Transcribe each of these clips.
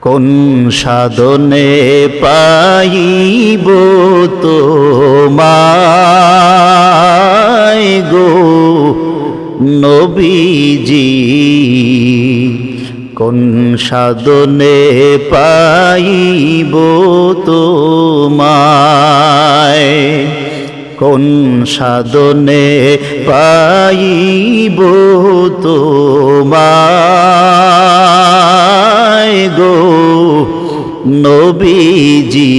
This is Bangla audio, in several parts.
কোন সাধনে পাইব তোমায় গো নবীজি, কোন সাধনে পাইব তোমায়, কোন সাধনে পাইব তোমায় গো নবীজি,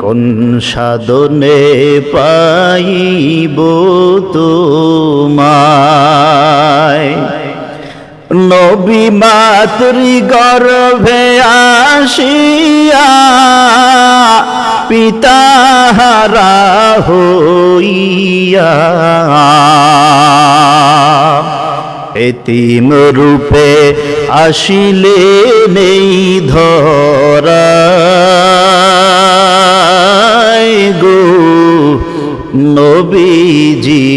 কোন সাধনে পাইব তোমায়। নবী মাতৃ গর্ভে আসিয়া পিতাহারা হইয়া এতিম রূপে আসিলেন এই ধরায় গো নবীজি,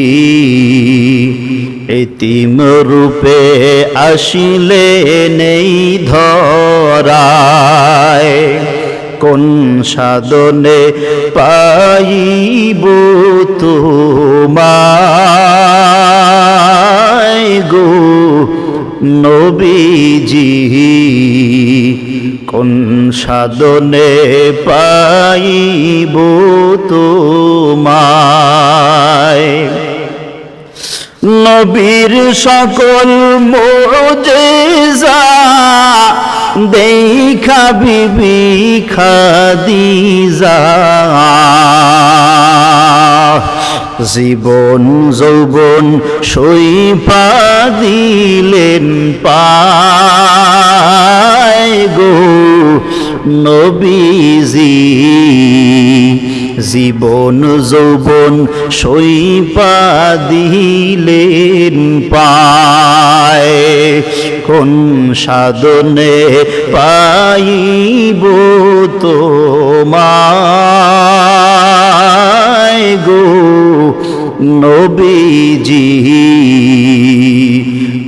এতিম রূপে আসিলেন এই ধরায়, কোন সাধনে পাইব তোমায় গো নবীজি, কোন সাধনে পাইব তোমায়। নবীর সকল মুজিজা দেখা বিবি খাদিজা জীবন যৌবন সইফা দিলেন পায় গো নবীজি, জীবন যৌবন সইফা দিলেন পায়, কোন সাধনে পাইব তোমায় গো নবীজি,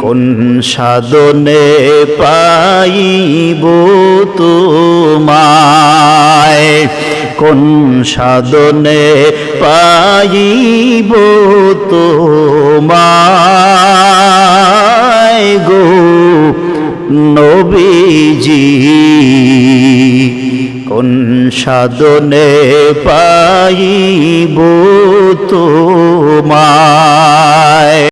কোন সাধনে পাইব তোমায়, কোন সাধনে পাইব তোমায় গো নবীজি, কোন সাধনে পাইব তোমায়।